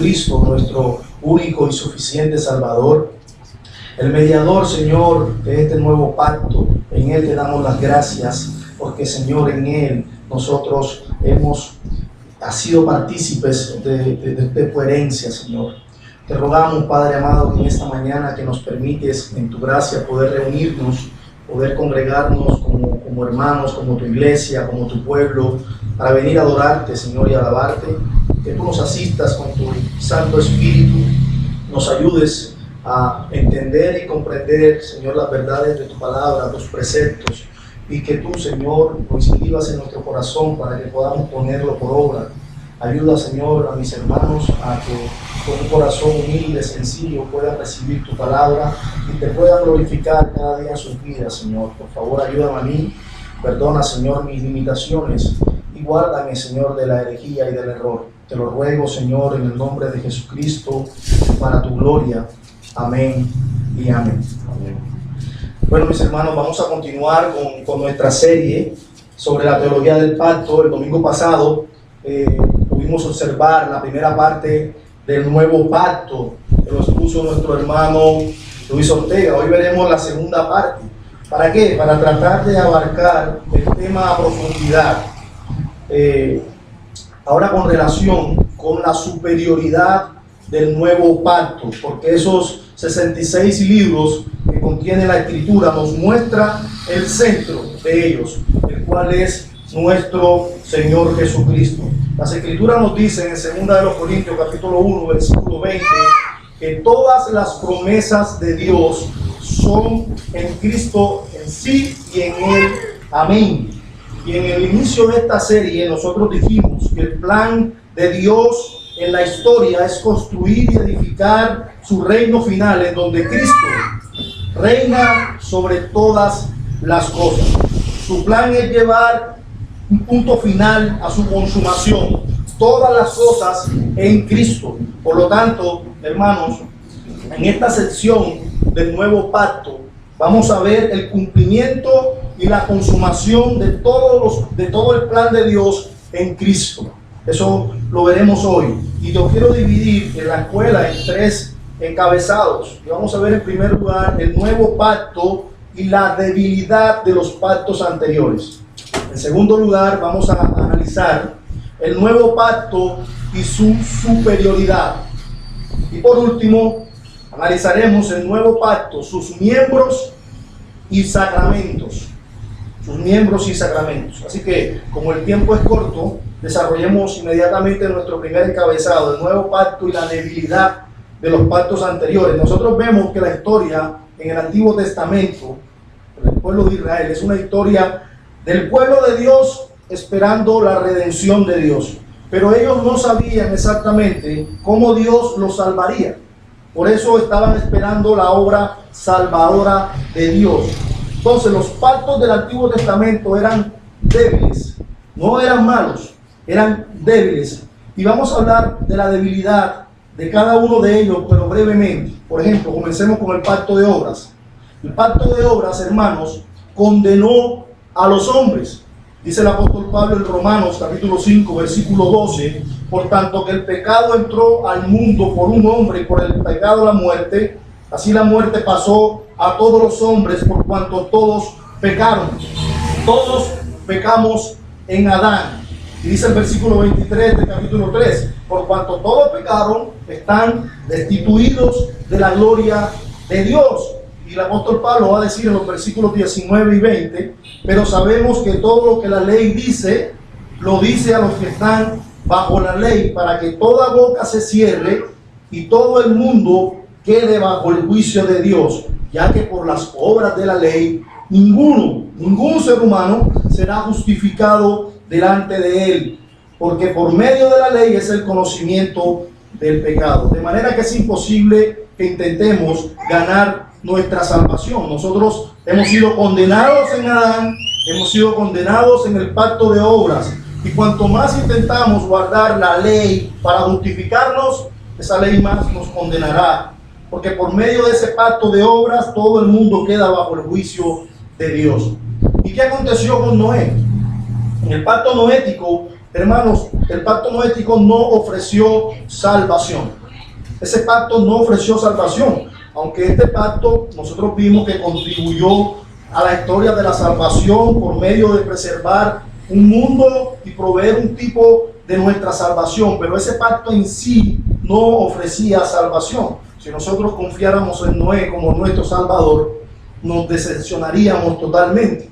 Jesucristo, nuestro único y suficiente Salvador, el mediador, Señor, de este nuevo pacto. En Él te damos las gracias, porque, Señor, en Él nosotros hemos sido partícipes de tu herencia, Señor. Te rogamos, Padre amado, que en esta mañana que nos permites, en tu gracia, poder reunirnos, poder congregarnos como hermanos, como tu iglesia, como tu pueblo, para venir a adorarte, Señor, y alabarte. Que tú nos asistas con tu Santo Espíritu, nos ayudes a entender y comprender, Señor, las verdades de tu palabra, tus preceptos, y que tú, Señor, lo inscribas en nuestro corazón para que podamos ponerlo por obra. Ayuda, Señor, a mis hermanos a que con un corazón humilde, sencillo, puedan recibir tu palabra y te puedan glorificar cada día en sus vidas, Señor. Por favor, ayúdame a mí, perdona, Señor, mis limitaciones y guárdame, Señor, de la herejía y del error. Te lo ruego, Señor, en el nombre de Jesucristo, para tu gloria. Amén y amén. Amén. Bueno, mis hermanos, vamos a continuar con nuestra serie sobre la teología del pacto. El domingo pasado pudimos observar la primera parte del nuevo pacto que lo expuso nuestro hermano Luis Ortega. Hoy veremos la segunda parte. ¿Para qué? Para tratar de abarcar el tema a profundidad. Ahora con relación con la superioridad del nuevo pacto, porque esos 66 libros que contiene la Escritura nos muestra el centro de ellos, el cual es nuestro Señor Jesucristo. Las Escrituras nos dicen en 2 Corintios capítulo 1 versículo 20 que todas las promesas de Dios son en Cristo en sí y en Él. Amén. Y en el inicio de esta serie nosotros dijimos que el plan de Dios en la historia es construir y edificar su reino final, en donde Cristo reina sobre todas las cosas. Su plan es llevar un punto final a su consumación, todas las cosas en Cristo. Por lo tanto, hermanos, en esta sección del nuevo pacto vamos a ver el cumplimiento y la consumación de todo el plan de Dios en Cristo. Eso lo veremos hoy. Y yo quiero dividir en la escuela en 3 encabezados. Y vamos a ver en primer lugar el nuevo pacto y la debilidad de los pactos anteriores. En segundo lugar vamos a analizar el nuevo pacto y su superioridad. Y por último analizaremos el nuevo pacto, sus miembros y sacramentos. Sus miembros y sacramentos. Así que, como el tiempo es corto, desarrollemos inmediatamente nuestro primer encabezado, el nuevo pacto y la debilidad de los pactos anteriores. Nosotros vemos que la historia en el Antiguo Testamento, del pueblo de Israel, es una historia del pueblo de Dios esperando la redención de Dios. Pero ellos no sabían exactamente cómo Dios los salvaría. Por eso estaban esperando la obra salvadora de Dios. Entonces los pactos del Antiguo Testamento eran débiles, no eran malos, eran débiles. Y vamos a hablar de la debilidad de cada uno de ellos, pero brevemente. Por ejemplo, comencemos con el pacto de obras. El pacto de obras, hermanos, condenó a los hombres. Dice el apóstol Pablo en Romanos capítulo 5 versículo 12, por tanto que el pecado entró al mundo por un hombre y por el pecado la muerte, así la muerte pasó a todos los hombres por cuanto todos pecaron. Todos pecamos en Adán. Y dice el versículo 23 del capítulo 3, por cuanto todos pecaron, están destituidos de la gloria de Dios. Y el apóstol Pablo va a decir en los versículos 19 y 20, pero sabemos que todo lo que la ley dice, lo dice a los que están bajo la ley, para que toda boca se cierre y todo el mundo quede bajo el juicio de Dios, ya que por las obras de la ley ningún ser humano será justificado delante de él, porque por medio de la ley es el conocimiento del pecado. De manera que es imposible que intentemos ganar nuestra salvación. Nosotros hemos sido condenados en Adán, hemos sido condenados en el pacto de obras, y cuanto más intentamos guardar la ley para justificarnos, esa ley más nos condenará, porque por medio de ese pacto de obras todo el mundo queda bajo el juicio de Dios. ¿Y qué aconteció con Noé? En el pacto noético Hermanos, el pacto noético no ofreció salvación. Ese pacto no ofreció salvación, aunque este pacto nosotros vimos que contribuyó a la historia de la salvación por medio de preservar un mundo y proveer un tipo de nuestra salvación, pero ese pacto en sí no ofrecía salvación. Si nosotros confiáramos en Noé como nuestro Salvador, nos decepcionaríamos totalmente.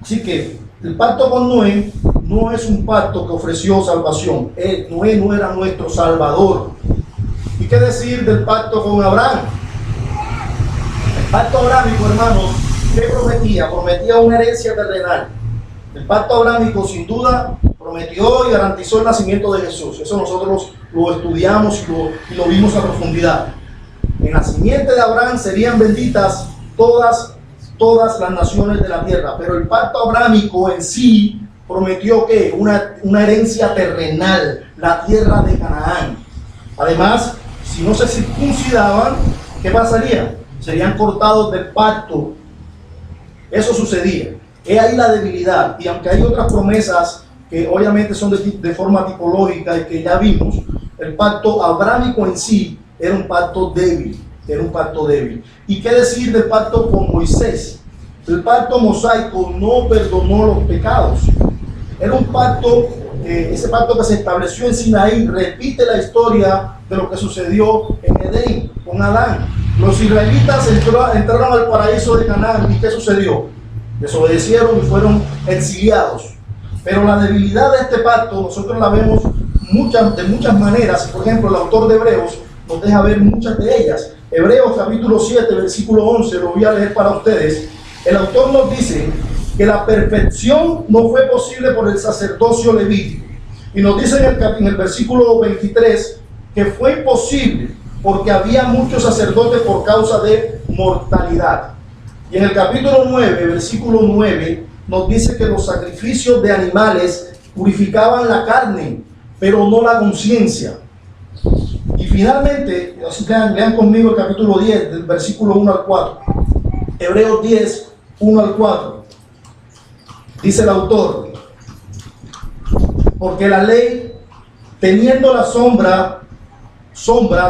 Así que el pacto con Noé no es un pacto que ofreció salvación. Noé no era nuestro Salvador. ¿Y qué decir del pacto con Abraham? El pacto abrámico, hermanos, ¿qué prometía? Prometía una herencia terrenal. El pacto abrámico, sin duda, prometió y garantizó el nacimiento de Jesús. Eso nosotros lo estudiamos y lo vimos a profundidad. En la simiente de Abraham serían benditas todas las naciones de la tierra. Pero el pacto abrámico en sí prometió que una herencia terrenal, la tierra de Canaán. Además, si no se circuncidaban, ¿qué pasaría? Serían cortados del pacto. Eso sucedía. He ahí la debilidad. Y aunque hay otras promesas que obviamente son de forma tipológica y que ya vimos, el pacto abrámico en sí era un pacto débil. Era un pacto débil. ¿Y qué decir del pacto con Moisés? El pacto mosaico no perdonó los pecados. Era un pacto, ese pacto que se estableció en Sinaí repite la historia de lo que sucedió en Edén con Adán. Los israelitas entraron al paraíso de Canaán. ¿Y qué sucedió? Desobedecieron y fueron exiliados. Pero la debilidad de este pacto nosotros la vemos de muchas maneras. Por ejemplo, el autor de Hebreos nos deja ver muchas de ellas. Hebreos capítulo 7, versículo 11, lo voy a leer para ustedes. El autor nos dice que la perfección no fue posible por el sacerdocio levítico. Y nos dice en el versículo 23 que fue imposible porque había muchos sacerdotes por causa de mortalidad. Y en el capítulo 9, versículo 9, nos dice que los sacrificios de animales purificaban la carne, pero no la conciencia. Y finalmente, lean conmigo el capítulo 10, del versículo 1 al 4. Hebreos 10, 1 al 4. Dice el autor: porque la ley, teniendo la sombra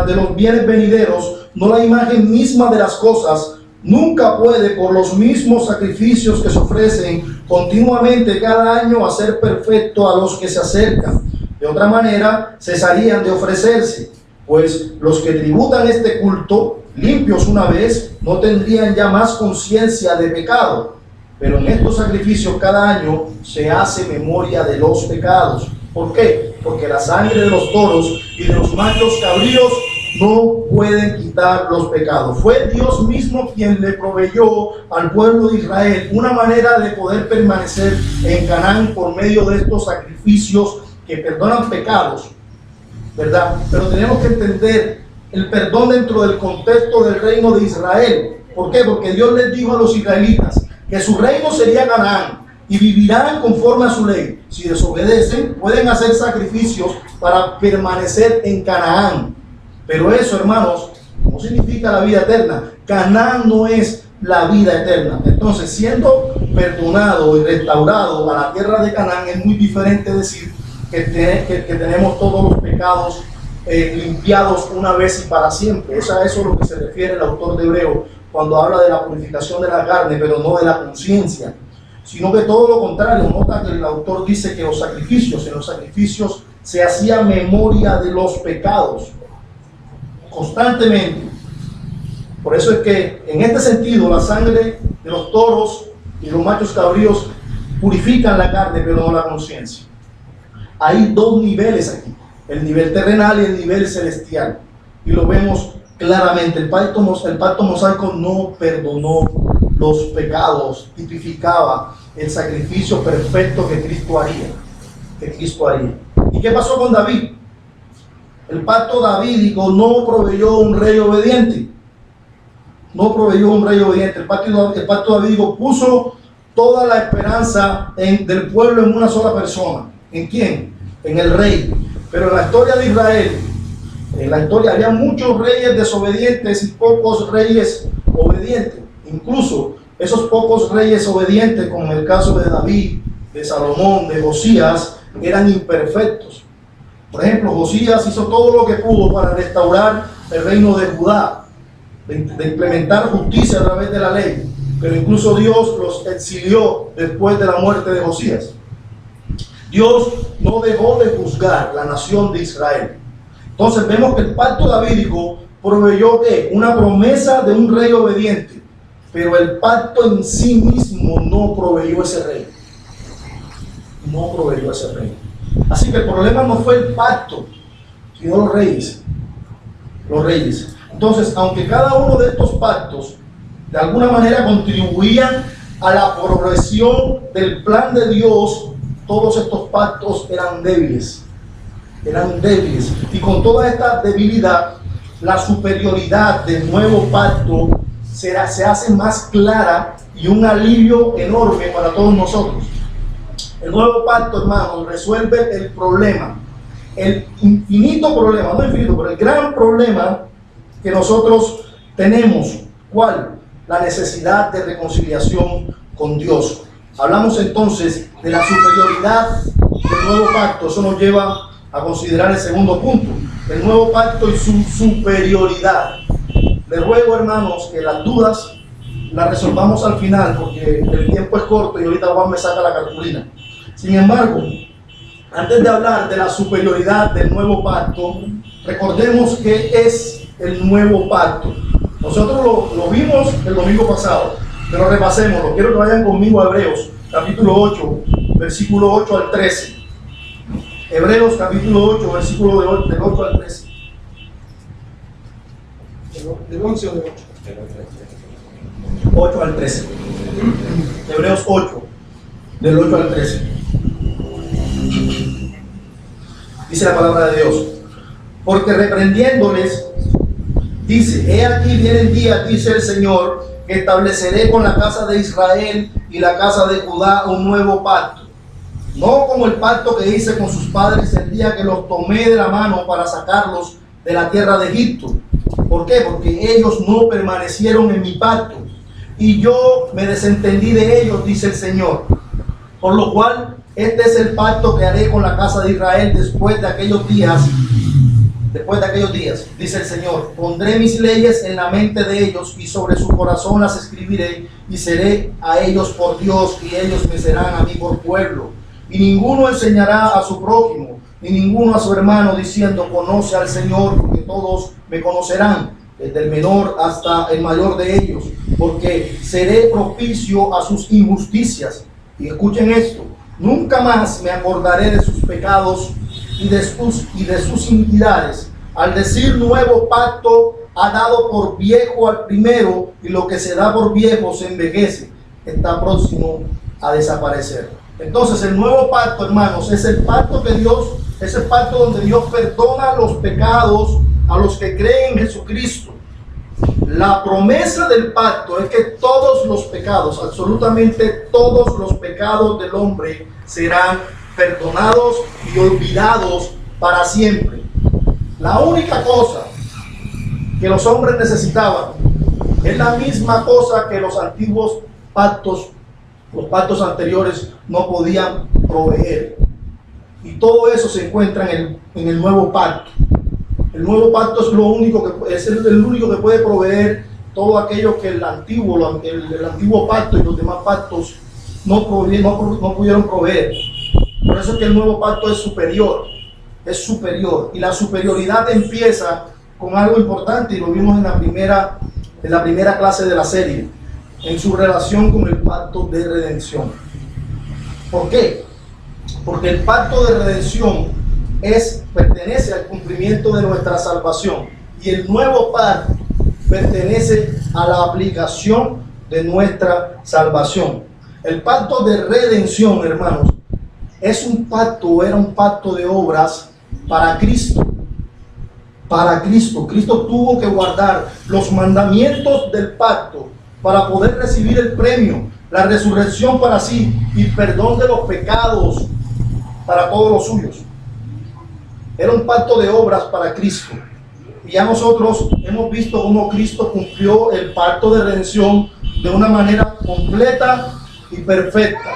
de los bienes venideros, no la imagen misma de las cosas, nunca puede, por los mismos sacrificios que se ofrecen continuamente cada año, hacer perfecto a los que se acercan. De otra manera, cesarían de ofrecerse, pues los que tributan este culto, limpios una vez, no tendrían ya más conciencia de pecado. Pero en estos sacrificios cada año se hace memoria de los pecados. ¿Por qué? Porque la sangre de los toros y de los machos cabríos no pueden quitar los pecados. Fue Dios mismo quien le proveyó al pueblo de Israel una manera de poder permanecer en Canaán por medio de estos sacrificios que perdonan pecados, ¿verdad? Pero tenemos que entender el perdón dentro del contexto del reino de Israel. ¿Por qué? Porque Dios les dijo a los israelitas que su reino sería Canaán y vivirán conforme a su ley. Si desobedecen, pueden hacer sacrificios para permanecer en Canaán. Pero eso, hermanos, no significa la vida eterna. Canaán no es la vida eterna. Entonces, siendo perdonado y restaurado a la tierra de Canaán, es muy diferente decir que tenemos todos los pecados limpiados una vez y para siempre. Es a eso a lo que se refiere el autor de Hebreos cuando habla de la purificación de la carne, pero no de la conciencia, sino que todo lo contrario. Nota que el autor dice que en los sacrificios se hacía memoria de los pecados constantemente. Por eso es que en este sentido la sangre de los toros y los machos cabríos purifican la carne, pero no la conciencia. Hay dos niveles aquí, el nivel terrenal y el nivel celestial, y lo vemos claramente. El pacto mosaico no perdonó los pecados, tipificaba el sacrificio perfecto que Cristo haría. ¿Y qué pasó con David? El pacto davídico no proveyó un rey obediente. El pacto davídico puso toda la esperanza del pueblo en una sola persona. ¿En quién? En el rey. Pero en la historia de Israel, había muchos reyes desobedientes y pocos reyes obedientes. Incluso esos pocos reyes obedientes, como en el caso de David, de Salomón, de Josías, eran imperfectos. Por ejemplo, Josías hizo todo lo que pudo para restaurar el reino de Judá, de implementar justicia a través de la ley, pero incluso Dios los exilió después de la muerte de Josías. Dios no dejó de juzgar la nación de Israel. Entonces vemos que el pacto davídico proveyó una promesa de un rey obediente, pero el pacto en sí mismo no proveyó ese rey. No proveyó ese rey. Así que el problema no fue el pacto, sino los reyes. Los reyes. Entonces, aunque cada uno de estos pactos de alguna manera contribuían a la progresión del plan de Dios, todos estos pactos eran débiles. Eran débiles. Y con toda esta debilidad, la superioridad del nuevo pacto se hace más clara y un alivio enorme para todos nosotros. El nuevo pacto, hermanos, resuelve el problema, el infinito problema, no infinito, pero el gran problema que nosotros tenemos. ¿Cuál? La necesidad de reconciliación con Dios. Hablamos entonces de la superioridad del nuevo pacto. Eso nos lleva a considerar el segundo punto, el nuevo pacto y su superioridad. Les ruego, hermanos, que las dudas las resolvamos al final, porque el tiempo es corto y ahorita Juan me saca la cartulina. Sin embargo, antes de hablar de la superioridad del nuevo pacto, recordemos qué es el nuevo pacto. Nosotros lo vimos el domingo pasado, pero repasémoslo. Quiero que vayan conmigo a Hebreos, capítulo 8, versículo 8 al 13. Hebreos, capítulo 8, versículo del 8 al 13. ¿Del 11 o del 8? 8 al 13. Hebreos 8, del 8 al 13. Dice la palabra de Dios: porque reprendiéndoles, dice: he aquí vienen días, dice el Señor, que estableceré con la casa de Israel y la casa de Judá un nuevo pacto, no como el pacto que hice con sus padres el día que los tomé de la mano para sacarlos de la tierra de Egipto. ¿Por qué? Porque ellos no permanecieron en mi pacto, y yo me desentendí de ellos, dice el Señor. Por lo cual, este es el pacto que haré con la casa de Israel después de aquellos días, dice el Señor. Pondré mis leyes en la mente de ellos y sobre su corazón las escribiré, y seré a ellos por Dios y ellos me serán a mí por pueblo. Y ninguno enseñará a su prójimo, ni ninguno a su hermano, diciendo: conoce al Señor, porque todos me conocerán, desde el menor hasta el mayor de ellos, porque seré propicio a sus injusticias. Y escuchen esto: nunca más me acordaré de sus pecados y de sus iniquidades. Al decir nuevo pacto, ha dado por viejo al primero, y lo que se da por viejo se envejece, está próximo a desaparecer. Entonces el nuevo pacto, hermanos, es el pacto que Dios, es el pacto donde Dios perdona los pecados a los que creen en Jesucristo. La promesa del pacto es que todos los pecados, absolutamente todos los pecados del hombre, serán perdonados y olvidados para siempre. La única cosa que los hombres necesitaban es la misma cosa que los antiguos pactos, los pactos anteriores, no podían proveer. Y todo eso se encuentra en el nuevo pacto. El nuevo pacto es el único que puede proveer todo aquello que el antiguo pacto y los demás pactos no pudieron proveer. Por eso es que el nuevo pacto es superior. Y la superioridad empieza con algo importante, y lo vimos en la primera clase de la serie, en su relación con el pacto de redención. ¿Por qué? Porque el pacto de redención pertenece al cumplimiento de nuestra salvación, y el nuevo pacto pertenece a la aplicación de nuestra salvación. El pacto de redención, hermanos, era un pacto de obras para Cristo. Para Cristo. Cristo tuvo que guardar los mandamientos del pacto para poder recibir el premio, la resurrección para sí y perdón de los pecados para todos los suyos. Era un pacto de obras para Cristo. Y ya nosotros hemos visto cómo Cristo cumplió el pacto de redención de una manera completa y perfecta.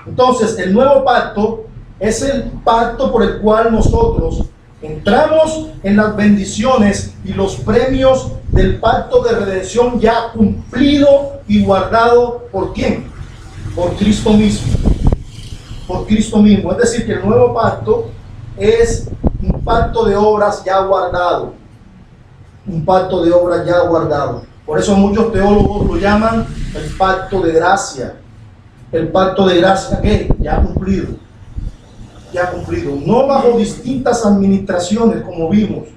Entonces, el nuevo pacto Es el pacto por el cual nosotros entramos en las bendiciones y los premios del pacto de redención ya cumplido y guardado. ¿Por quién? Por Cristo mismo. Por Cristo mismo. Es decir, que el nuevo pacto es un pacto de obras ya guardado. Un pacto de obras ya guardado. Por eso muchos teólogos lo llaman el pacto de gracia. El pacto de gracia que ya cumplido. Ya cumplido. No bajo distintas administraciones como vimos,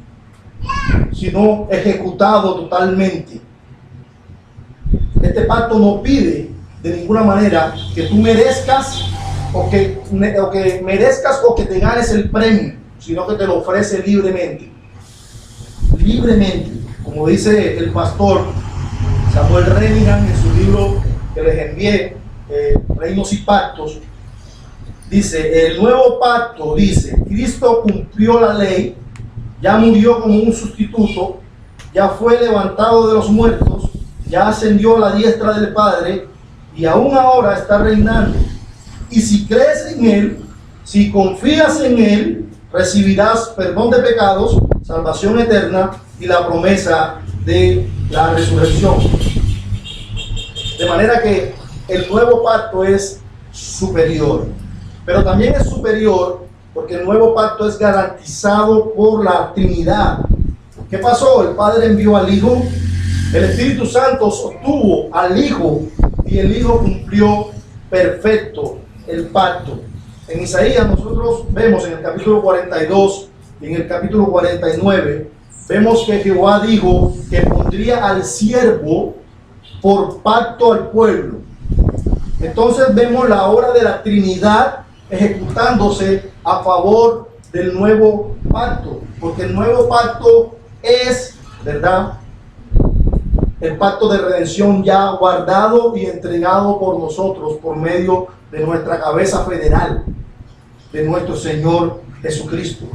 sino ejecutado totalmente. Este pacto no pide de ninguna manera que tú merezcas o que merezcas o que te ganes el premio, sino que te lo ofrece libremente. Libremente, como dice el pastor Samuel Renigan en su libro que les envié, Reinos y Pactos, dice: el nuevo pacto, dice, Cristo cumplió la ley, ya murió como un sustituto, ya fue levantado de los muertos, ya ascendió a la diestra del Padre y aún ahora está reinando. Y si crees en Él, si confías en Él, recibirás perdón de pecados, salvación eterna y la promesa de la resurrección. De manera que el nuevo pacto es superior, pero también es superior porque el nuevo pacto es garantizado por la Trinidad. ¿Qué pasó? El Padre envió al Hijo, el Espíritu Santo sostuvo al Hijo y el Hijo cumplió perfecto el pacto. En Isaías nosotros vemos en el capítulo 42 y en el capítulo 49, vemos que Jehová dijo que pondría al siervo por pacto al pueblo. Entonces vemos la obra de la Trinidad ejecutándose a favor del nuevo pacto, porque el nuevo pacto es, ¿verdad?, el pacto de redención ya guardado y entregado por nosotros por medio de nuestra cabeza federal, de nuestro Señor Jesucristo.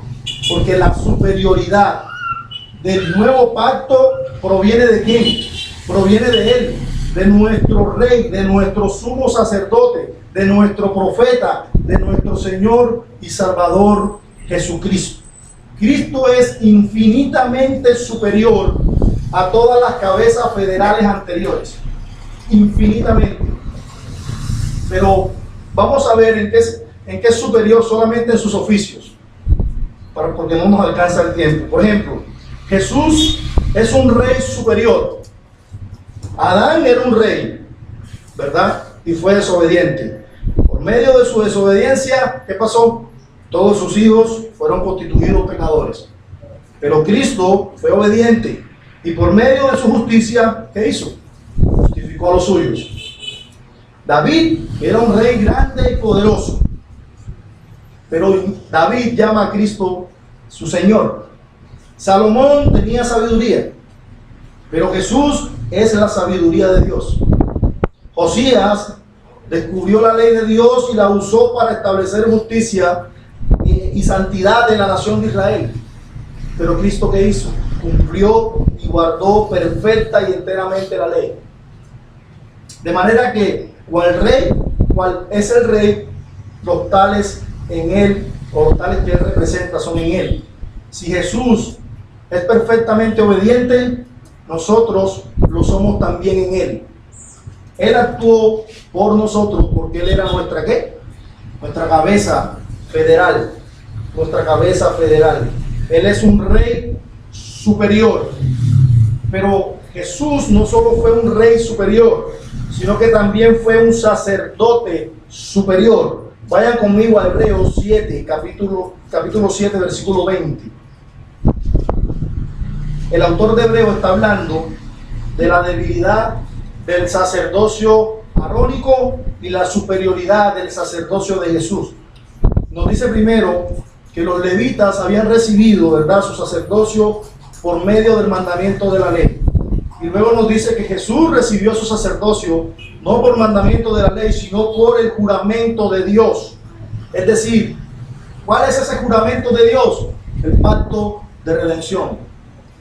Porque la superioridad del nuevo pacto proviene de ¿quién? Proviene de Él, de nuestro Rey, de nuestro sumo sacerdote, de nuestro profeta, de nuestro Señor y Salvador Jesucristo. Cristo es infinitamente superior a todas las cabezas federales anteriores, infinitamente. Pero vamos a ver en qué es superior solamente en sus oficios, porque no nos alcanza el tiempo. Por ejemplo, Jesús es un rey superior. Adán era un rey, ¿verdad? Y fue desobediente. Por medio de su desobediencia, ¿qué pasó? Todos sus hijos fueron constituidos pecadores. Pero Cristo fue obediente y por medio de su justicia, ¿qué hizo? Justificó a los suyos. David era un rey grande y poderoso, pero David llama a Cristo su Señor. Salomón tenía sabiduría, pero Jesús es la sabiduría de Dios. Josías descubrió la ley de Dios y la usó para establecer justicia y santidad en la nación de Israel. Pero Cristo, ¿qué hizo? Cumplió y guardó perfecta y enteramente la ley. De manera que cual es el rey, los tales en él, o los tales que él representa son en él. Si Jesús es perfectamente obediente, nosotros lo somos también en él. Él actuó por nosotros porque él era nuestra ¿qué? Nuestra cabeza federal. Nuestra cabeza federal. Él es un rey superior. Pero Jesús no solo fue un rey superior, sino que también fue un sacerdote superior. Vayan conmigo a Hebreos 7, capítulo 7, versículo 20. El autor de Hebreos está hablando de la debilidad del sacerdocio arónico y la superioridad del sacerdocio de Jesús. Nos dice primero que los levitas habían recibido, ¿verdad?, su sacerdocio por medio del mandamiento de la ley. Y luego nos dice que Jesús recibió su sacerdocio no por mandamiento de la ley, sino por el juramento de Dios. Es decir, ¿cuál es ese juramento de Dios? El pacto de redención.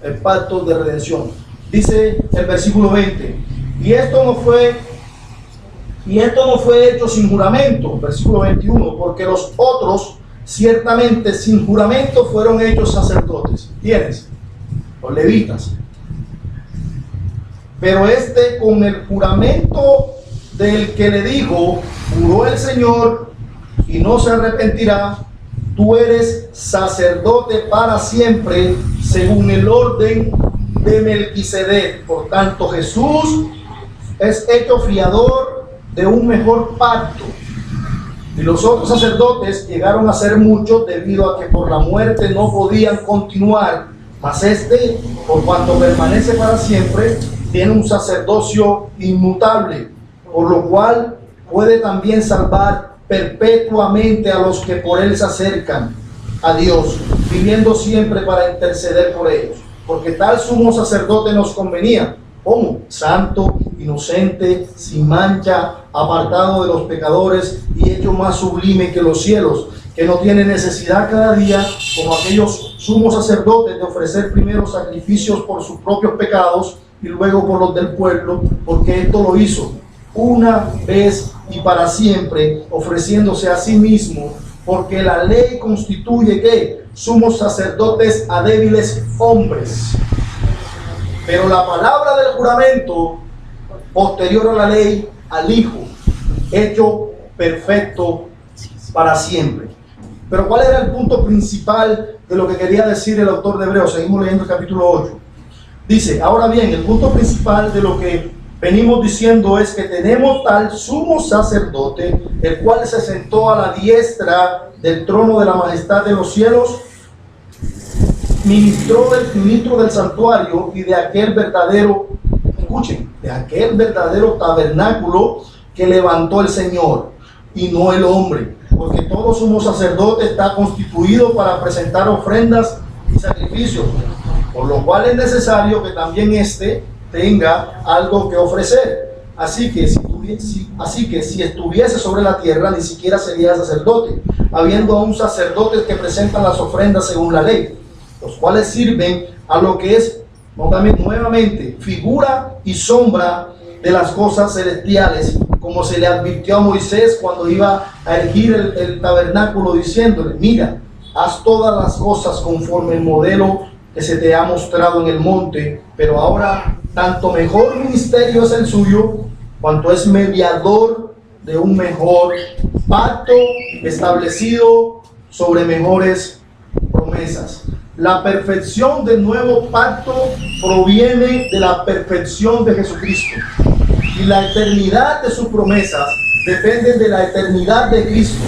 El pacto de redención. Dice el versículo 20, y esto no fue hecho sin juramento, versículo 21, porque los otros ciertamente sin juramento fueron hechos sacerdotes. ¿Quiénes? Los levitas. Pero este, con el juramento del que le dijo, juró el Señor y no se arrepentirá, tú eres sacerdote para siempre, según el orden de Melquisedec. Por tanto, Jesús es hecho fiador de un mejor pacto. Y los otros sacerdotes llegaron a ser muchos, debido a que por la muerte no podían continuar. Mas este, por cuanto permanece para siempre, tiene un sacerdocio inmutable, por lo cual puede también salvar perpetuamente a los que por él se acercan a Dios, viviendo siempre para interceder por ellos. Porque tal sumo sacerdote nos convenía, como santo, inocente, sin mancha, apartado de los pecadores y hecho más sublime que los cielos, que no tiene necesidad cada día, como aquellos sumos sacerdotes, de ofrecer primero sacrificios por sus propios pecados y luego por los del pueblo, porque esto lo hizo una vez y para siempre, ofreciéndose a sí mismo, porque la ley constituye que sumos sacerdotes a débiles hombres. Pero la palabra del juramento, posterior a la ley, al Hijo, hecho perfecto para siempre. Pero ¿cuál era el punto principal de lo que quería decir el autor de Hebreos? Seguimos leyendo el capítulo 8. Dice, ahora bien, el punto principal de lo que venimos diciendo es que tenemos tal sumo sacerdote, el cual se sentó a la diestra del trono de la majestad de los cielos, ministro del santuario y de aquel verdadero, escuchen, de aquel verdadero tabernáculo que levantó el Señor y no el hombre, porque todo sumo sacerdote está constituido para presentar ofrendas y sacrificios, por lo cual es necesario que también éste tenga algo que ofrecer. Así que si estuviese sobre la tierra, ni siquiera sería sacerdote, habiendo aún sacerdotes que presentan las ofrendas según la ley, los cuales sirven a lo que es nuevamente figura y sombra de las cosas celestiales, como se le advirtió a Moisés cuando iba a erigir el tabernáculo, diciéndole, mira, haz todas las cosas conforme el modelo que se te ha mostrado en el monte, pero ahora tanto mejor ministerio es el suyo, cuanto es mediador de un mejor pacto establecido sobre mejores promesas. La perfección del nuevo pacto proviene de la perfección de Jesucristo, y la eternidad de sus promesas depende de la eternidad de Cristo.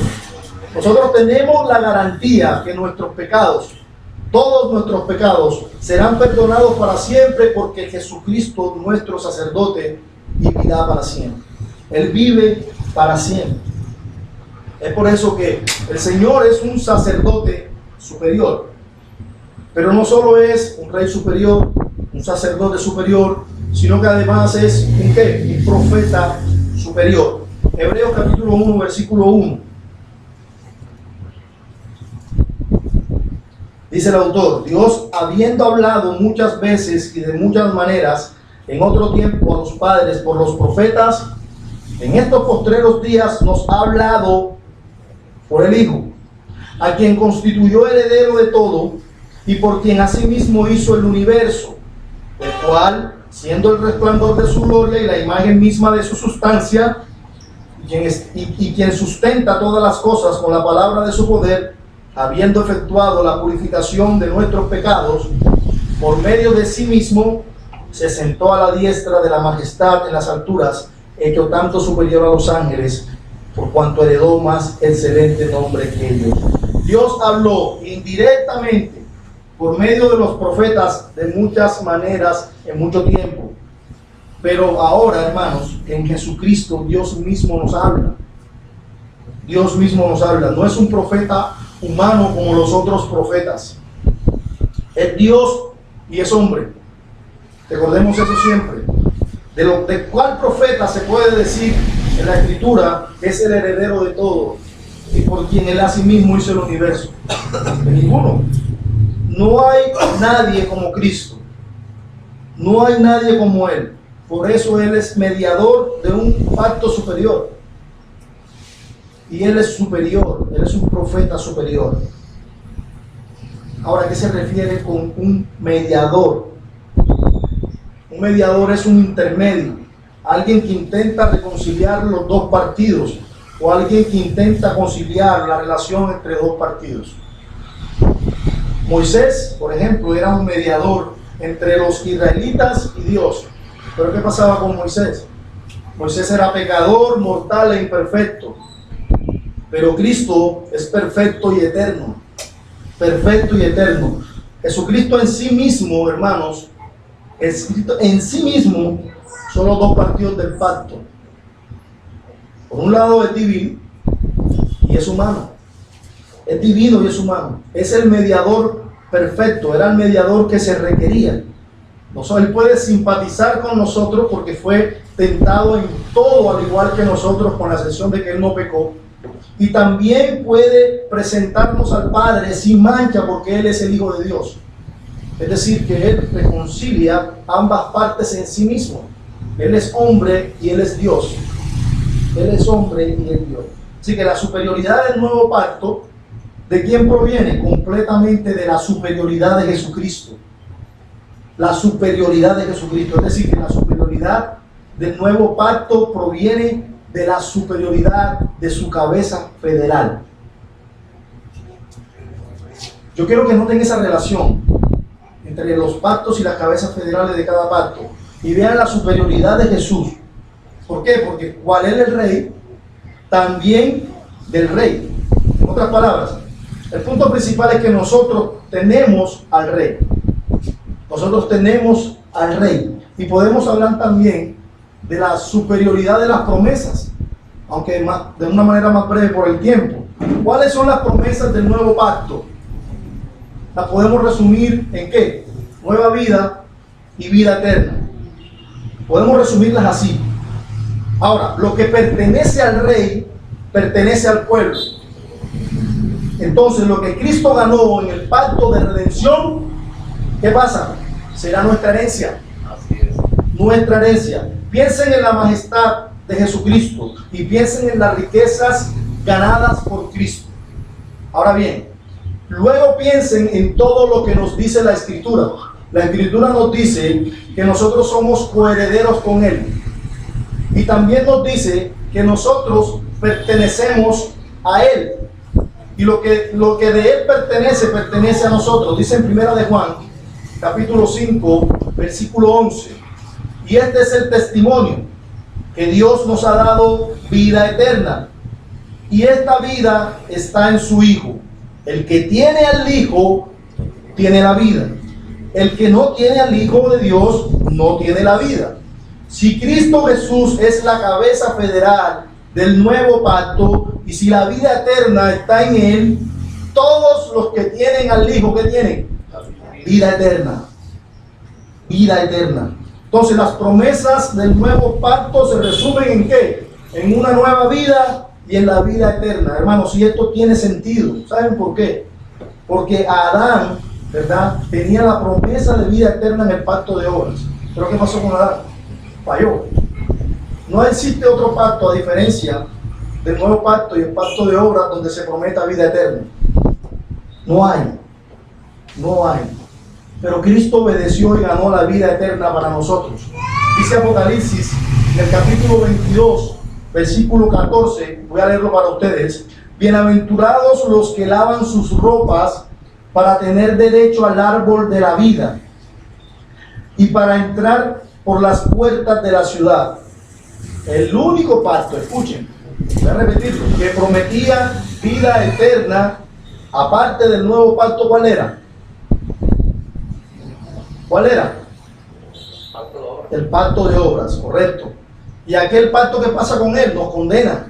Nosotros tenemos la garantía que nuestros pecados, todos nuestros pecados, serán perdonados para siempre, porque Jesucristo, nuestro sacerdote, vivirá para siempre. Él vive para siempre. Es por eso que el Señor es un sacerdote superior. Pero no solo es un rey superior, un sacerdote superior, sino que además es un ¿qué? Un profeta superior. Hebreos capítulo 1, versículo 1. Dice el autor, Dios, habiendo hablado muchas veces y de muchas maneras en otro tiempo a los padres por los profetas, en estos postreros días nos ha hablado por el Hijo, a quien constituyó heredero de todo y por quien asimismo hizo el universo, el cual, siendo el resplandor de su gloria y la imagen misma de su sustancia, quien sustenta todas las cosas con la palabra de su poder, habiendo efectuado la purificación de nuestros pecados, por medio de sí mismo, se sentó a la diestra de la majestad en las alturas, hecho tanto superior a los ángeles, por cuanto heredó más excelente nombre que ellos. Dios habló indirectamente por medio de los profetas de muchas maneras en mucho tiempo. Pero ahora, hermanos, en Jesucristo Dios mismo nos habla. Dios mismo nos habla. No es un profeta humano como los otros profetas. Es Dios y es hombre. Recordemos eso siempre. De cuál profeta se puede decir en la Escritura que es el heredero de todo y por quien él a sí mismo hizo el universo? De ninguno. No hay nadie como Cristo. No hay nadie como Él. Por eso Él es mediador de un pacto superior. y Él es superior, Él es un profeta superior. Ahora, ¿qué se refiere con un mediador? Un mediador es un intermedio, alguien que intenta reconciliar los dos partidos, o alguien que intenta conciliar la relación entre dos partidos. Moisés, por ejemplo, era un mediador entre los israelitas y Dios. Pero ¿qué pasaba con Moisés? Moisés era pecador, mortal e imperfecto. Pero Cristo es perfecto y eterno. Perfecto y eterno. Jesucristo en sí mismo, hermanos, Jesucristo en sí mismo son los dos partidos del pacto. Por un lado es divino y es humano. Es divino y es humano. Es el mediador perfecto. Era el mediador que se requería. Él puede simpatizar con nosotros porque fue tentado en todo al igual que nosotros, con la excepción de que Él no pecó. Y también puede presentarnos al Padre sin mancha porque Él es el Hijo de Dios. Es decir, que Él reconcilia ambas partes en sí mismo. Él es hombre y Él es Dios. Él es hombre y Él es Dios. Así que la superioridad del nuevo pacto, ¿de quién proviene? Completamente de la superioridad de Jesucristo. La superioridad de Jesucristo. Es decir, que la superioridad del nuevo pacto proviene de la superioridad de su cabeza federal. Yo quiero que noten esa relación entre los pactos y las cabezas federales de cada pacto y vean la superioridad de Jesús. ¿Por qué? Porque cual Él es el rey, también del rey. En otras palabras, el punto principal es que nosotros tenemos al rey. Nosotros tenemos al rey. Y podemos hablar también de la superioridad de las promesas, aunque de una manera más breve por el tiempo. ¿Cuáles son las promesas del nuevo pacto? Las podemos resumir en ¿qué? Nueva vida y vida eterna. Podemos resumirlas así. Ahora, lo que pertenece al rey, pertenece al pueblo. Entonces, lo que Cristo ganó en el pacto de redención, ¿qué pasa? Será nuestra herencia. Así es. Nuestra herencia. Piensen en la majestad de Jesucristo y piensen en las riquezas ganadas por Cristo. Ahora bien, luego piensen en todo lo que nos dice la Escritura. La Escritura nos dice que nosotros somos coherederos con Él. Y también nos dice que nosotros pertenecemos a Él. Y lo que de Él pertenece a nosotros. Dice en 1 de Juan, capítulo 5, versículo 11. Y este es el testimonio, que Dios nos ha dado vida eterna. Y esta vida está en su Hijo. El que tiene al Hijo, tiene la vida. El que no tiene al Hijo de Dios, no tiene la vida. Si Cristo Jesús es la cabeza federal del nuevo pacto, y si la vida eterna está en Él, todos los que tienen al Hijo, ¿qué tienen? Vida eterna. Vida eterna. Entonces las promesas del nuevo pacto se resumen en ¿qué? En una nueva vida y en la vida eterna. Hermanos, y esto tiene sentido. ¿Saben por qué? Porque Adán, ¿verdad?, tenía la promesa de vida eterna en el pacto de obras. ¿Pero qué pasó con Adán? Falló. No existe otro pacto a diferencia del nuevo pacto y el pacto de obras donde se prometa vida eterna. No hay. No hay. Pero Cristo obedeció y ganó la vida eterna para nosotros. Dice Apocalipsis, en el capítulo 22, versículo 14, voy a leerlo para ustedes. Bienaventurados los que lavan sus ropas para tener derecho al árbol de la vida y para entrar por las puertas de la ciudad. El único pacto, escuchen, voy a repetirlo, que prometía vida eterna, aparte del nuevo pacto, ¿cuál era? ¿Cuál era? El pacto de obras, correcto. Y aquel pacto, ¿qué pasa con él? Nos condena.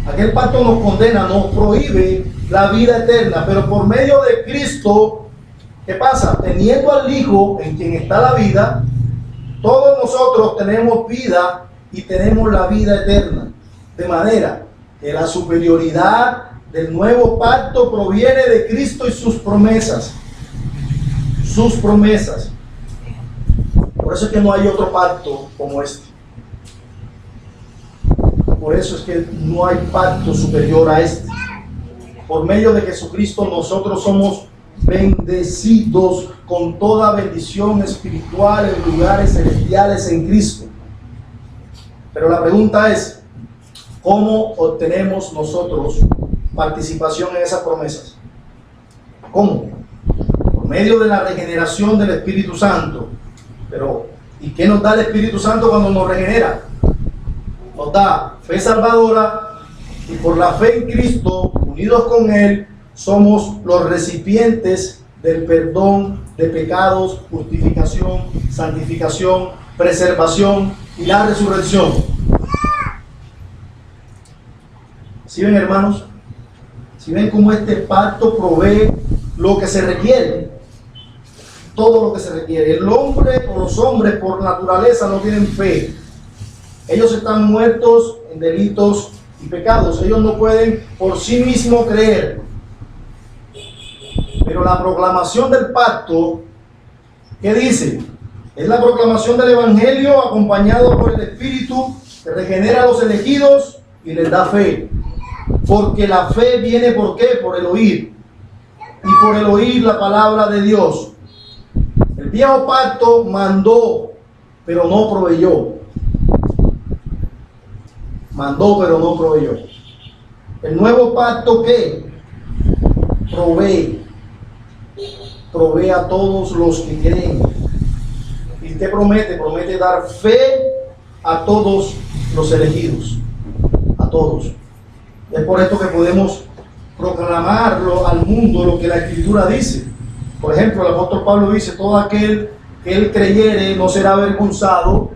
Aquel pacto nos condena, nos prohíbe la vida eterna, pero por medio de Cristo, ¿qué pasa? Teniendo al Hijo en quien está la vida, todos nosotros tenemos vida y tenemos la vida eterna. De manera que la superioridad del nuevo pacto proviene de Cristo y sus promesas. Sus promesas. Por eso es que no hay otro pacto como este. por eso es que no hay pacto superior a este. Por medio de Jesucristo nosotros somos bendecidos con toda bendición espiritual en lugares celestiales en Cristo. Pero la pregunta es, ¿cómo obtenemos nosotros participación en esas promesas? ¿Cómo? Por medio de la regeneración del Espíritu Santo. Pero, ¿y qué nos da el Espíritu Santo cuando nos regenera? Nos da fe salvadora, y por la fe en Cristo, unidos con Él, somos los recipientes del perdón de pecados, justificación, santificación, preservación y la resurrección. ¿Sí ven, hermanos? ¿Sí ven cómo este pacto provee lo que se requiere? Todo lo que se requiere. El hombre o los hombres por naturaleza no tienen fe. Ellos están muertos en delitos y pecados. Ellos no pueden por sí mismos creer. Pero la proclamación del pacto, ¿qué dice? Es la proclamación del Evangelio acompañado por el Espíritu que regenera a los elegidos y les da fe. Porque la fe viene, ¿por qué? Por el oír. Y por el oír la palabra de Dios. El viejo pacto mandó, pero no proveyó. Mandó, pero no proveyó. El nuevo pacto, ¿qué? Provee. Provee a todos los que creen. Y te promete dar fe a todos los elegidos. A todos. Es por esto que podemos proclamarlo al mundo lo que la Escritura dice. Por ejemplo, el apóstol Pablo dice, todo aquel que él creyere no será avergonzado.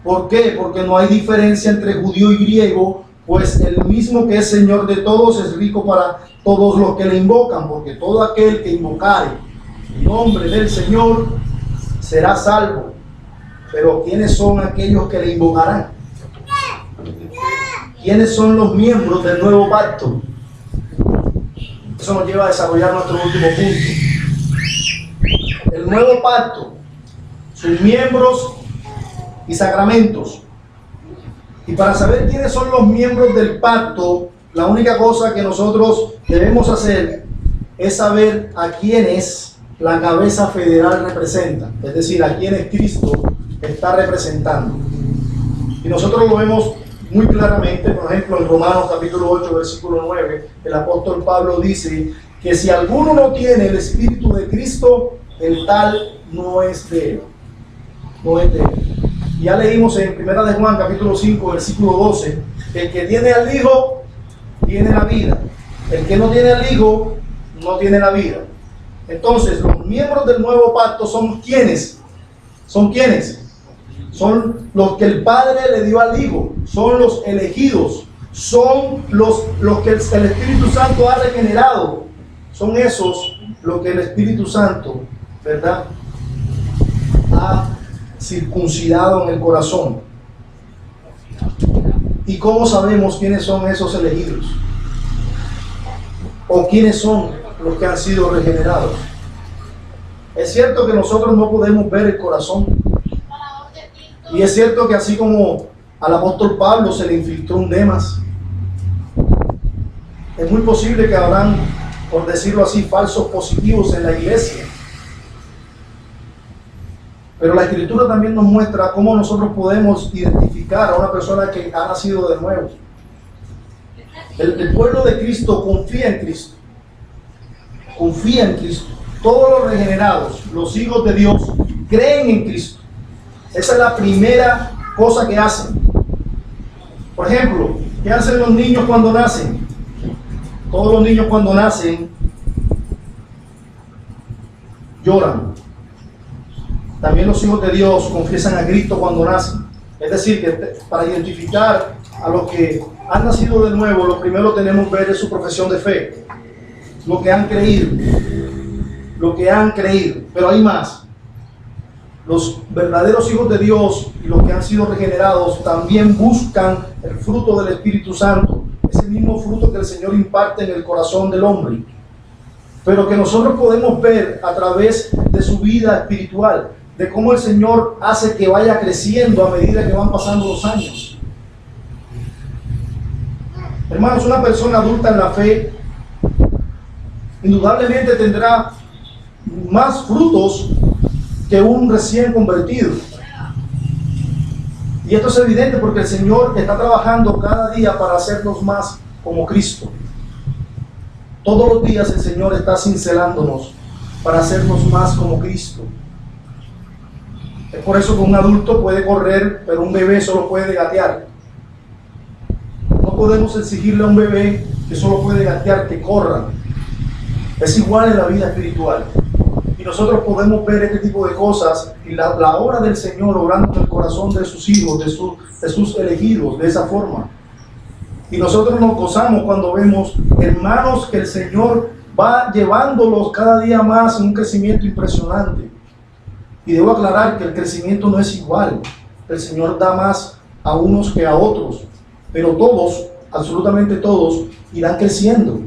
¿Por qué? Porque no hay diferencia entre judío y griego, pues el mismo que es Señor de todos es rico para todos los que le invocan, porque todo aquel que invocare el nombre del Señor será salvo. Pero ¿quiénes son aquellos que le invocarán? ¿Quiénes son los miembros del nuevo pacto? Eso nos lleva a desarrollar nuestro último punto. El nuevo pacto, sus miembros y sacramentos. Y para saber quiénes son los miembros del pacto, la única cosa que nosotros debemos hacer es saber a quiénes la cabeza federal representa, es decir, a quiénes Cristo está representando. Y nosotros lo vemos muy claramente, por ejemplo, en Romanos capítulo 8, versículo 9, el apóstol Pablo dice que si alguno no tiene el Espíritu de Cristo, el tal no es de él. No es de él. Ya leímos en 1 de Juan capítulo 5, versículo 12, que el que tiene al Hijo, tiene la vida. El que no tiene al Hijo, no tiene la vida. Entonces, los miembros del nuevo pacto son ¿quiénes? ¿Son quiénes? Son los que el Padre le dio al Hijo, son los elegidos, son los que el Espíritu Santo ha regenerado, son esos los que el Espíritu Santo, ¿verdad?, ha circuncidado en el corazón. ¿Y cómo sabemos quiénes son esos elegidos? ¿O quiénes son los que han sido regenerados? Es cierto que nosotros no podemos ver el corazón. Y es cierto que así como al apóstol Pablo se le infiltró un Demas, es muy posible que habrán, por decirlo así, falsos positivos en la iglesia. Pero la Escritura también nos muestra cómo nosotros podemos identificar a una persona que ha nacido de nuevo. El pueblo de Cristo confía en Cristo. Confía en Cristo. Todos los regenerados, los hijos de Dios, creen en Cristo. Esa es la primera cosa que hacen. Por ejemplo, ¿qué hacen los niños cuando nacen? Todos los niños cuando nacen lloran. También los hijos de Dios confiesan a Cristo cuando nacen. Es decir, que para identificar a los que han nacido de nuevo, lo primero tenemos que ver es su profesión de fe. Lo que han creído. Lo que han creído. Pero hay más. Los verdaderos hijos de Dios y los que han sido regenerados también buscan el fruto del Espíritu Santo. Ese mismo fruto que el Señor imparte en el corazón del hombre. Pero que nosotros podemos ver a través de su vida espiritual. De cómo el Señor hace que vaya creciendo a medida que van pasando los años. Hermanos, una persona adulta en la fe indudablemente tendrá más frutos que un recién convertido. Y esto es evidente porque el Señor está trabajando cada día para hacernos más como Cristo. Todos los días el Señor está cincelándonos para hacernos más como Cristo. Es por eso que un adulto puede correr, pero un bebé solo puede gatear. No podemos exigirle a un bebé que solo puede gatear que corra. Es igual en la vida espiritual. Y nosotros podemos ver este tipo de cosas y la obra del Señor obrando en el corazón de sus hijos, de sus elegidos, de esa forma. Y nosotros nos gozamos cuando vemos hermanos que el Señor va llevándolos cada día más en un crecimiento impresionante. Y debo aclarar que el crecimiento no es igual. El Señor da más a unos que a otros, pero todos, absolutamente todos, irán creciendo.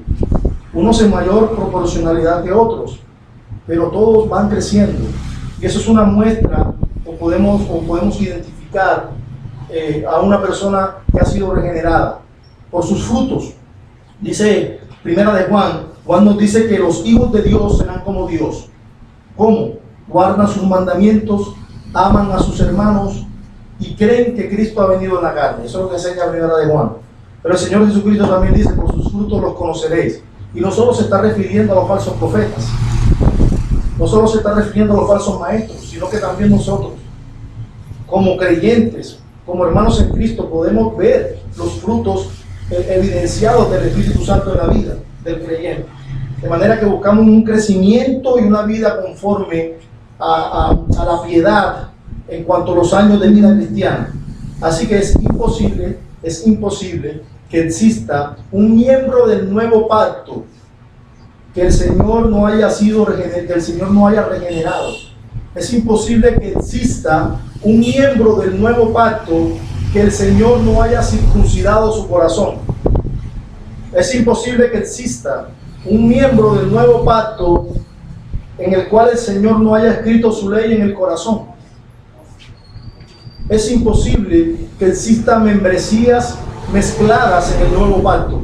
Unos en mayor proporcionalidad que otros, pero todos van creciendo. Y eso es una muestra, o podemos identificar a una persona que ha sido regenerada por sus frutos. Dice Primera de Juan nos dice que los hijos de Dios serán como Dios. ¿Cómo? Guardan sus mandamientos, aman a sus hermanos y creen que Cristo ha venido en la carne. Eso es lo que enseña Primera de Juan. Pero el Señor Jesucristo también dice, por sus frutos los conoceréis. Y no solo se está refiriendo a los falsos profetas, no solo se está refiriendo a los falsos maestros, sino que también nosotros, como creyentes, como hermanos en Cristo, podemos ver los frutos evidenciados del Espíritu Santo en la vida del creyente. De manera que buscamos un crecimiento y una vida conforme a la piedad en cuanto a los años de vida cristiana. Así que es imposible que exista un miembro del nuevo pacto que el Señor no haya regenerado. Es imposible que exista un miembro del nuevo pacto que el Señor no haya circuncidado su corazón. Es imposible que exista un miembro del nuevo pacto en el cual el Señor no haya escrito su ley en el corazón. Es imposible que existan membresías mezcladas en el nuevo pacto.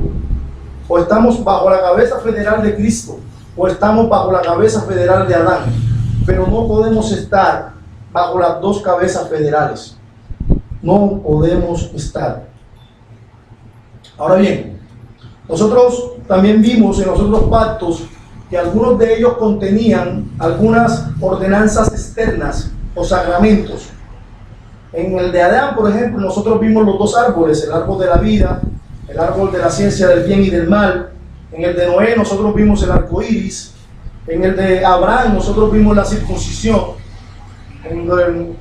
O estamos bajo la cabeza federal de Cristo, o estamos bajo la cabeza federal de Adán. Pero no podemos estar bajo las dos cabezas federales. No podemos estar. Ahora bien, nosotros también vimos en los otros pactos que algunos de ellos contenían algunas ordenanzas externas o sacramentos. En el de Adán, por ejemplo, nosotros vimos los dos árboles, el árbol de la vida, el árbol de la ciencia del bien y del mal. En el de Noé nosotros vimos el arco iris. En el de Abraham nosotros vimos la circuncisión.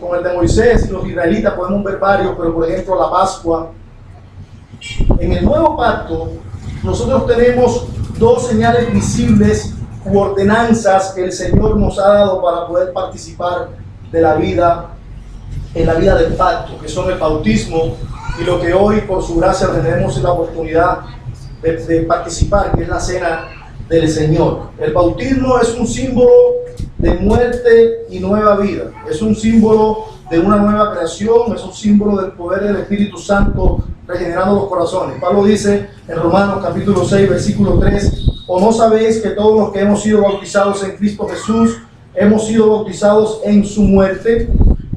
Con el de Moisés y los israelitas podemos ver varios, pero por ejemplo la Pascua. En el nuevo pacto nosotros tenemos dos señales visibles u ordenanzas que el Señor nos ha dado para poder participar de la vida, en la vida del pacto, que son el bautismo y lo que hoy por su gracia tenemos la oportunidad de participar, que es la cena del Señor. El bautismo es un símbolo de muerte y nueva vida, es un símbolo de una nueva creación, es un símbolo del poder del Espíritu Santo regenerando los corazones. Pablo dice en Romanos capítulo 6 versículo 3: ¿o no sabéis que todos los que hemos sido bautizados en Cristo Jesús hemos sido bautizados en su muerte?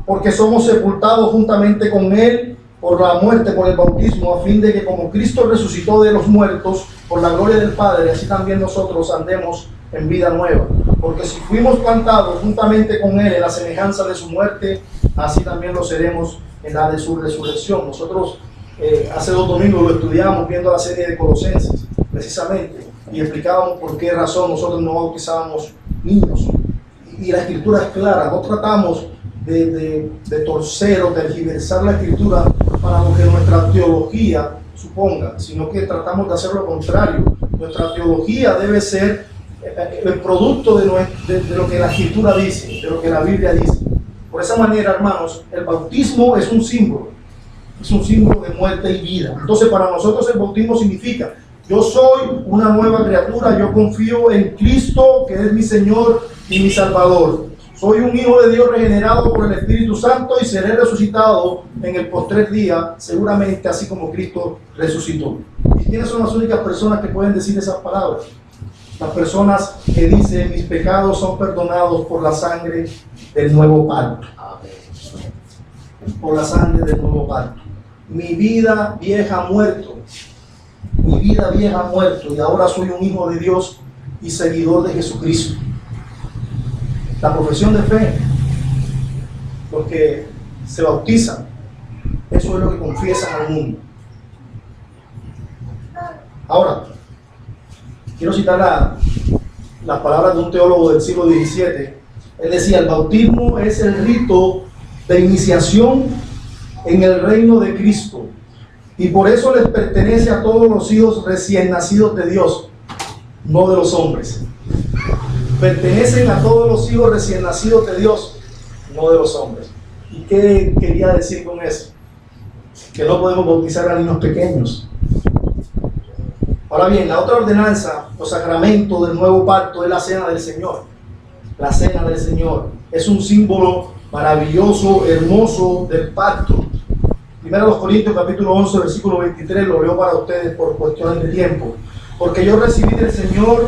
Porque somos sepultados juntamente con Él por la muerte, por el bautismo, a fin de que como Cristo resucitó de los muertos por la gloria del Padre, así también nosotros andemos en vida nueva. Porque si fuimos plantados juntamente con Él en la semejanza de su muerte, así también lo seremos en la de su resurrección. Nosotros hace 2 domingos lo estudiamos viendo la serie de Colosenses, precisamente, y explicábamos por qué razón nosotros no bautizábamos niños. Y la Escritura es clara, no tratamos de torcer o tergiversar la Escritura para lo que nuestra teología suponga, sino que tratamos de hacer lo contrario. Nuestra teología debe ser el producto de lo que la Escritura dice, de lo que la Biblia dice. Por esa manera, hermanos, el bautismo es un símbolo de muerte y vida. Entonces, para nosotros el bautismo significa: yo soy una nueva criatura, yo confío en Cristo, que es mi Señor y mi Salvador. Soy un hijo de Dios regenerado por el Espíritu Santo y seré resucitado en el postrer día, seguramente así como Cristo resucitó. ¿Y quiénes son las únicas personas que pueden decir esas palabras? Las personas que dicen: mis pecados son perdonados por la sangre del nuevo pacto. Por la sangre del nuevo pacto. Mi vida vieja ha muerto. Mi vida vieja ha muerto y ahora soy un hijo de Dios y seguidor de Jesucristo. La profesión de fe, los que se bautizan, eso es lo que confiesan al mundo. Ahora, quiero citar las palabras de un teólogo del siglo XVII. Él decía: el bautismo es el rito de iniciación en el reino de Cristo, y por eso les pertenece a todos los hijos recién nacidos de Dios, no de los hombres. Pertenecen a todos los hijos recién nacidos de Dios, no de los hombres. ¿Y qué quería decir con eso? Que no podemos bautizar a niños pequeños. Ahora bien, la otra ordenanza o sacramento del nuevo pacto es la cena del Señor. La cena del Señor es un símbolo maravilloso, hermoso del pacto. Primero Corintios capítulo 11, versículo 23, lo leo para ustedes por cuestiones de tiempo. Porque yo recibí del Señor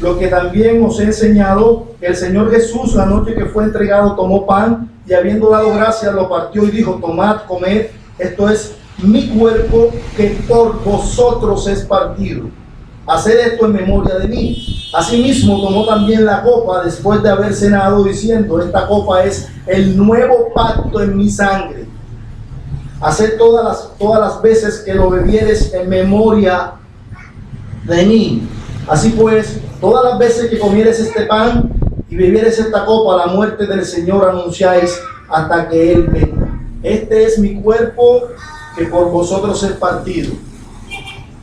lo que también os he enseñado: el Señor Jesús, la noche que fue entregado, tomó pan y habiendo dado gracias lo partió y dijo: tomad, comed, esto es mi cuerpo que por vosotros es partido. Haced esto en memoria de mí. Asimismo tomó también la copa después de haber cenado, diciendo: esta copa es el nuevo pacto en mi sangre. Haced todas las veces que lo bebieres en memoria de mí. Así pues, todas las veces que comieres este pan y bebieres esta copa, la muerte del Señor anunciáis hasta que Él venga. Este es mi cuerpo que por vosotros es partido.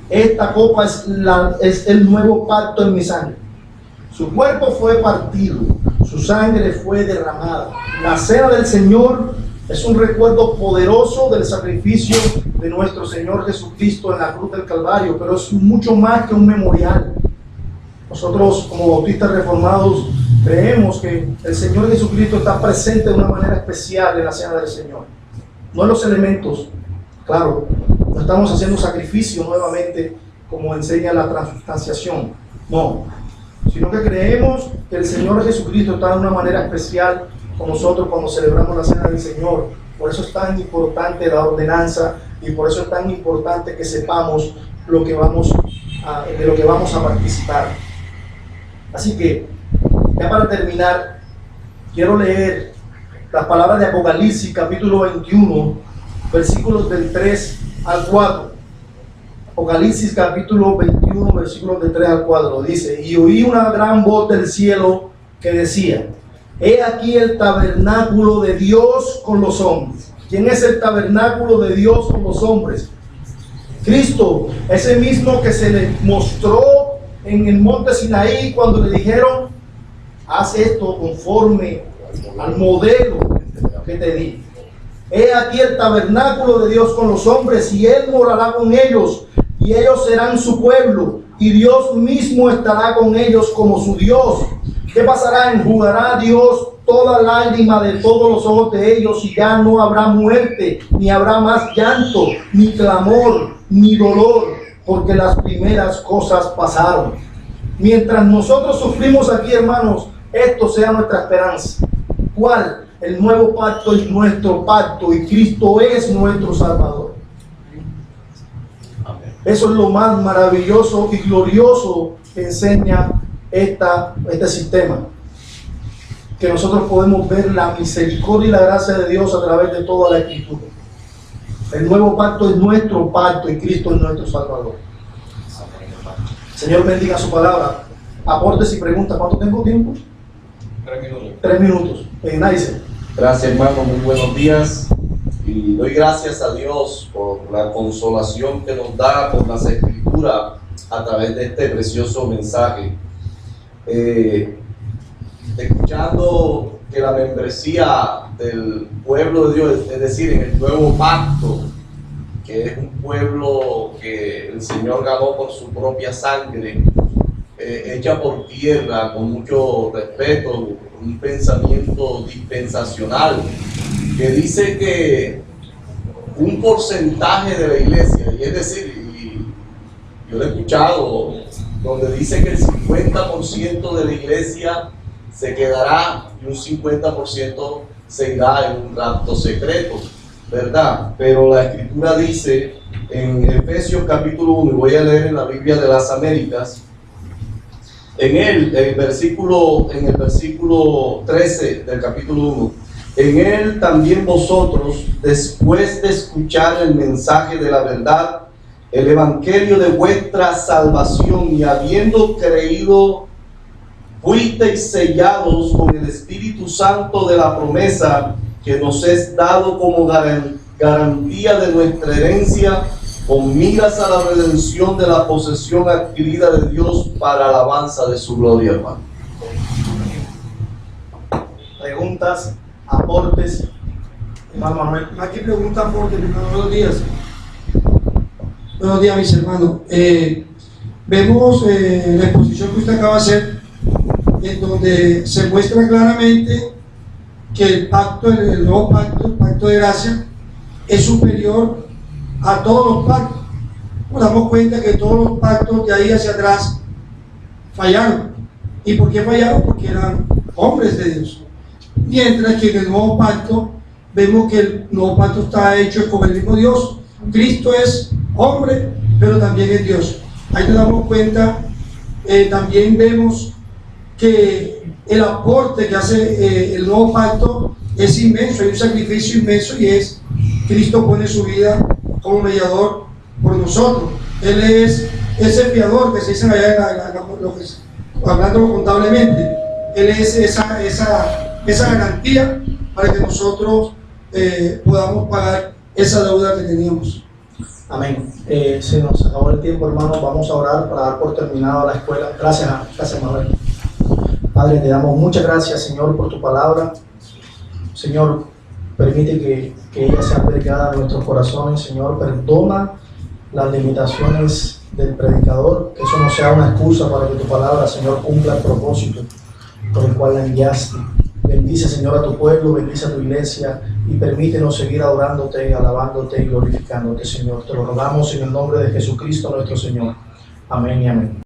Esta copa es el nuevo pacto en mi sangre. Su cuerpo fue partido, su sangre fue derramada. La cena del Señor es un recuerdo poderoso del sacrificio de nuestro Señor Jesucristo en la cruz del Calvario, pero es mucho más que un memorial. Nosotros, como bautistas reformados, creemos que el Señor Jesucristo está presente de una manera especial en la cena del Señor. No en los elementos, claro, no estamos haciendo sacrificio nuevamente como enseña la transubstanciación, no, sino que creemos que el Señor Jesucristo está de una manera especial con nosotros cuando celebramos la cena del Señor. Por eso es tan importante la ordenanza y por eso es tan importante que sepamos de lo que vamos a participar. Así que, ya para terminar, quiero leer las palabras de Apocalipsis capítulo 21, versículos del 3 al 4. Apocalipsis capítulo 21, versículos del 3 al 4. Dice: y oí una gran voz del cielo que decía: he aquí el tabernáculo de Dios con los hombres. ¿Quién es el tabernáculo de Dios con los hombres? Cristo, ese mismo que se le mostró en el monte Sinaí cuando le dijeron: haz esto conforme al modelo que te di. He aquí el tabernáculo de Dios con los hombres, y Él morará con ellos, y ellos serán su pueblo, y Dios mismo estará con ellos como su Dios. ¿Qué pasará? Enjugará Dios toda lágrima de todos los ojos de ellos, y ya no habrá muerte, ni habrá más llanto, ni clamor, ni dolor, porque las primeras cosas pasaron. Mientras nosotros sufrimos aquí, hermanos, esto sea nuestra esperanza. ¿Cuál? El nuevo pacto es nuestro pacto y Cristo es nuestro Salvador. Amén. Eso es lo más maravilloso y glorioso que enseña este sistema. Que nosotros podemos ver la misericordia y la gracia de Dios a través de toda la Escritura. El nuevo pacto es nuestro pacto y Cristo es nuestro Salvador. Señor, bendiga su palabra. Aportes y preguntas. ¿Cuánto tengo tiempo? 3 minutos. 3 minutos. Nice. Gracias, hermano. Muy buenos días. Y doy gracias a Dios por la consolación que nos da por las Escrituras a través de este precioso mensaje. Escuchando que la membresía del pueblo de Dios, es decir, en el nuevo pacto, que es un pueblo que el Señor ganó por su propia sangre, echa por tierra con mucho respeto un pensamiento dispensacional que dice que un porcentaje de la iglesia, y es decir, y yo lo he escuchado, donde dice que el 50% de la iglesia se quedará y un 50% se irá en un rapto secreto, ¿verdad? Pero la escritura dice en Efesios capítulo 1, y voy a leer en la Biblia de las Américas, en el versículo 13 del capítulo 1, en él también vosotros, después de escuchar el mensaje de la verdad, el evangelio de vuestra salvación, y habiendo creído, fuisteis sellados con el Espíritu Santo de la promesa, que nos es dado como garantía de nuestra herencia, con miras a la redención de la posesión adquirida de Dios para alabanza de su gloria, hermano. Preguntas, aportes, hermano Manuel. Aquí pregunta aporte, buenos días. Buenos días, mis hermanos. Vemos la exposición que usted acaba de hacer, en donde se muestra claramente que el pacto, el nuevo pacto, el pacto de gracia, es superior a todos los pactos. Nos damos cuenta que todos los pactos de ahí hacia atrás fallaron. ¿Y por qué fallaron? Porque eran hombres de Dios. Mientras que en el nuevo pacto vemos que el nuevo pacto está hecho con el mismo Dios. Cristo es hombre, pero también es Dios. Ahí nos damos cuenta. También vemos que el aporte que hace el nuevo pacto es inmenso. Hay un sacrificio inmenso, y es Cristo pone su vida como mediador por nosotros. Él es ese fiador que se dice allá hablándolo contablemente. Él es esa garantía para que nosotros podamos pagar esa deuda que teníamos. Amén. Se nos acabó el tiempo, hermanos. Vamos a orar para dar por terminado la escuela. Gracias, Manuel. Padre, te damos muchas gracias, Señor, por tu palabra. Señor, permite que ella sea aplicada en nuestros corazones. Señor, perdona las limitaciones del predicador, que eso no sea una excusa para que tu palabra, Señor, cumpla el propósito por el cual la enviaste. Bendice, Señor, a tu pueblo, bendice a tu iglesia, y permítenos seguir adorándote, alabándote y glorificándote, Señor. Te lo rogamos en el nombre de Jesucristo nuestro Señor. Amén y amén.